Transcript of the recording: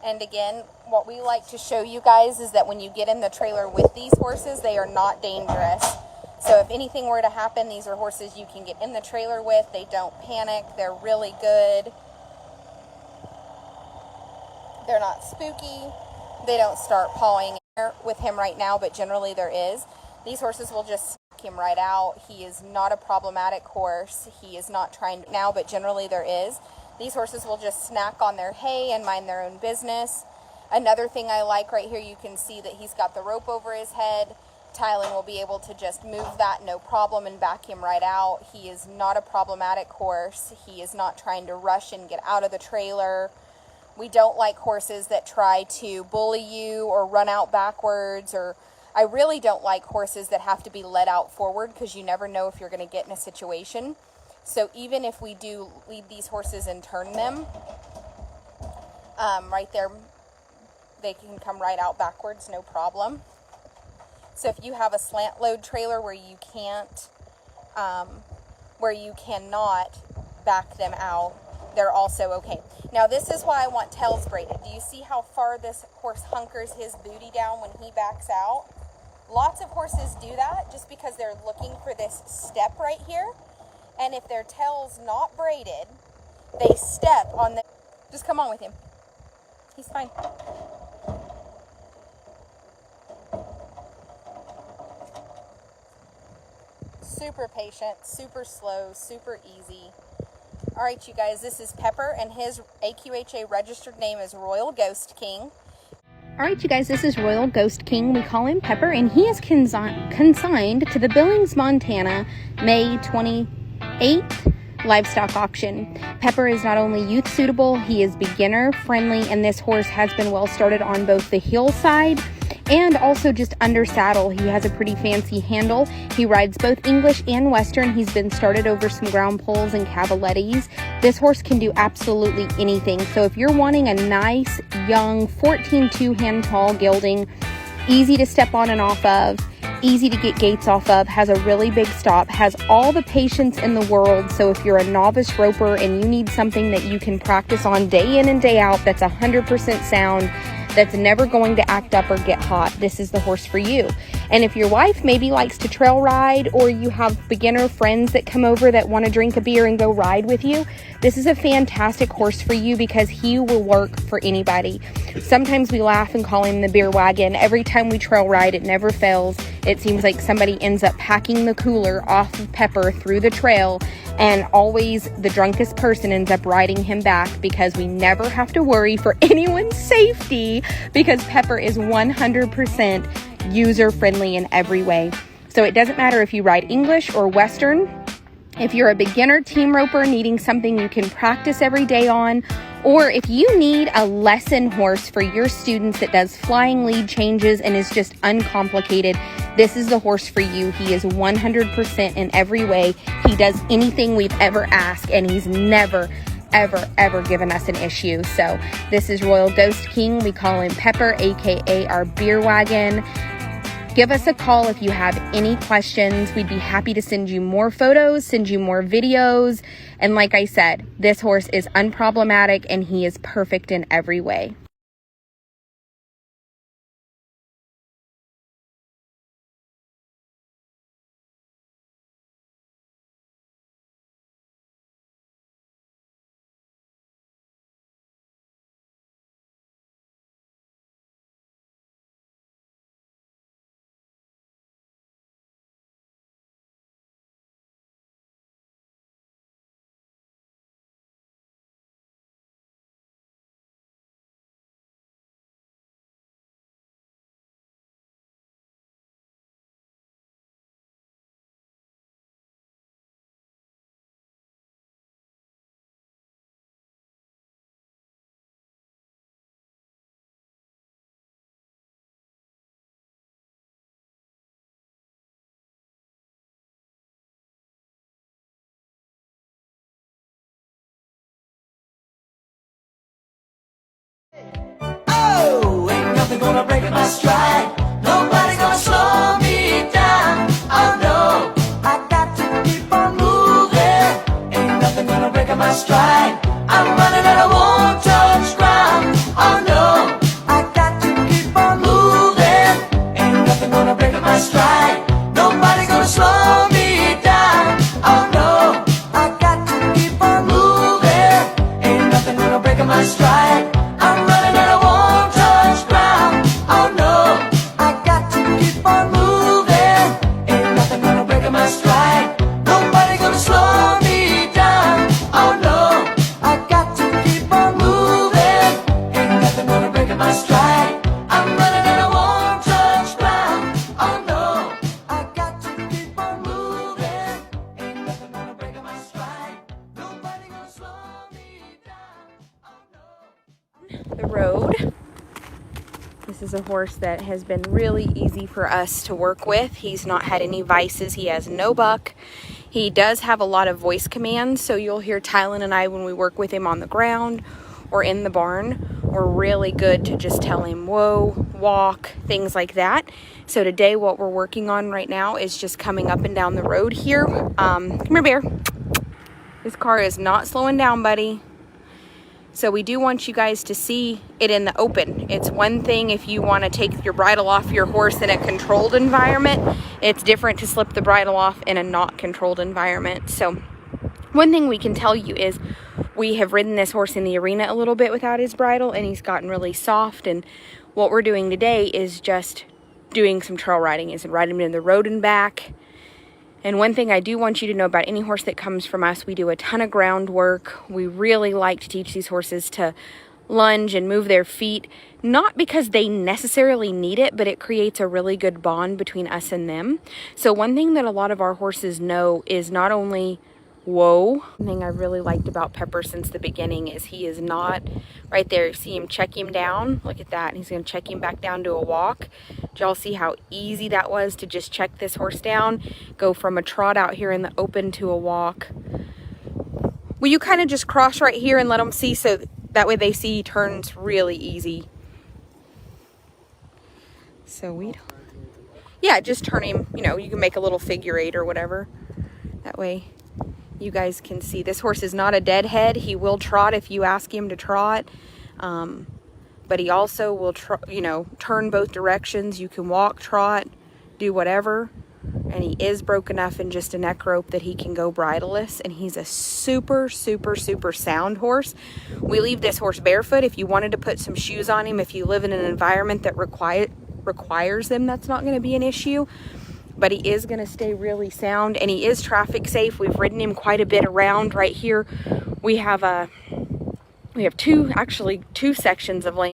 And again, what we like to show you guys is that when you get in the trailer with these horses, they are not dangerous. So if anything were to happen, these are horses you can get in the trailer with. They don't panic. They're really good. They're not spooky. They don't start pawing with him right now, but generally there is. These horses will just smack him right out. He is not a problematic horse. He is not trying to now, but generally there is. These horses will just snack on their hay and mind their own business. Another thing I like right here, you can see that he's got the rope over his head. Tylen will be able to just move that no problem and back him right out. He is not a problematic horse. He is not trying to rush and get out of the trailer. We don't like horses that try to bully you or run out backwards, or I really don't like horses that have to be led out forward because you never know if you're going to get in a situation. So even if we do lead these horses and turn them, right there, they can come right out backwards, no problem. So if you have a slant load trailer where you cannot back them out, they're also okay. Now this is why I want tails braided. Do you see how far this horse hunkers his booty down when he backs out? Lots of horses do that just because they're looking for this step right here. And if their tail's not braided, they step on the... Just come on with him. He's fine. Super patient, super slow, super easy. All right, you guys, this is Pepper, and his AQHA registered name is Royal Ghost King. All right, you guys, this is Royal Ghost King. We call him Pepper, and he is consigned to the Billings, Montana, May 28th livestock auction. Pepper is not only youth suitable, he is beginner friendly, and this horse has been well started on both the hillside and also just under saddle. He has a pretty fancy handle. He rides both English and Western. He's been started over some ground poles and cavalettis. This horse can do absolutely anything. So if you're wanting a nice, young, 14-2 hand tall gelding, easy to step on and off of, easy to get gaits off of, has a really big stop, has all the patience in the world. So if you're a novice roper and you need something that you can practice on day in and day out, that's 100% sound, that's never going to act up or get hot, this is the horse for you. And if your wife maybe likes to trail ride, or you have beginner friends that come over that want to drink a beer and go ride with you, this is a fantastic horse for you because he will work for anybody. Sometimes we laugh and call him the beer wagon. Every time we trail ride, it never fails. It seems like somebody ends up packing the cooler off of Pepper through the trail, and always the drunkest person ends up riding him back because we never have to worry for anyone's safety because Pepper is 100% user-friendly in every way. So it doesn't matter if you ride English or Western. If you're a beginner team roper needing something you can practice every day on, or if you need a lesson horse for your students that does flying lead changes and is just uncomplicated, this is the horse for you. He is 100% in every way. He does anything we've ever asked, and he's never, ever given us an issue. So this is Royal Ghost King. We call him Pepper, aka our beer wagon. Give us a call if you have any questions. We'd be happy to send you more photos, send you more videos. And like I said, this horse is unproblematic and he is perfect in every way. Oh, ain't nothing gonna break my stride. Nobody's gonna slow me down. Oh no, I got to keep on moving. Ain't nothing gonna break my stride. I'm running and I won't touch ground. Oh no. the road. This is a horse that has been really easy for us to work with. He's not had any vices. He has no buck. He does have a lot of voice commands, so you'll hear Tylen and I, when we work with him on the ground or in the barn, we're really good to just tell him whoa, walk, things like that. So today what we're working on right now is just coming up and down the road here. Come here, Bear. This car is not slowing down, buddy. So we do want you guys to see it in the open. It's one thing if you want to take your bridle off your horse in a controlled environment. It's different to slip the bridle off in a not controlled environment. So one thing we can tell you is we have ridden this horse in the arena a little bit without his bridle, and he's gotten really soft. And what we're doing today is just doing some trail riding, is riding him in the road and back. And one thing I do want you to know about any horse that comes from us, we do a ton of groundwork. We really like to teach these horses to lunge and move their feet, not because they necessarily need it, but it creates a really good bond between us and them. So one thing that a lot of our horses know is not only whoa. One thing I really liked about Pepper since the beginning is he is not right there. See him check him down? Look at that. And he's going to check him back down to a walk. Did y'all see how easy that was to just check this horse down? Go from a trot out here in the open to a walk. Will you kind of just cross right here and let them see, so that way they see he turns really easy? So yeah, just turn him, you know, you can make a little figure eight or whatever. That way you guys can see. This horse is not a deadhead. He will trot if you ask him to trot. But he also will, turn both directions. You can walk, trot, do whatever. And he is broke enough in just a neck rope that he can go bridleless. And he's a super, super, super sound horse. We leave this horse barefoot. If you wanted to put some shoes on him, if you live in an environment that requires them, that's not going to be an issue. But he is going to stay really sound, and he is traffic safe. We've ridden him quite a bit around right here. We have two sections of lane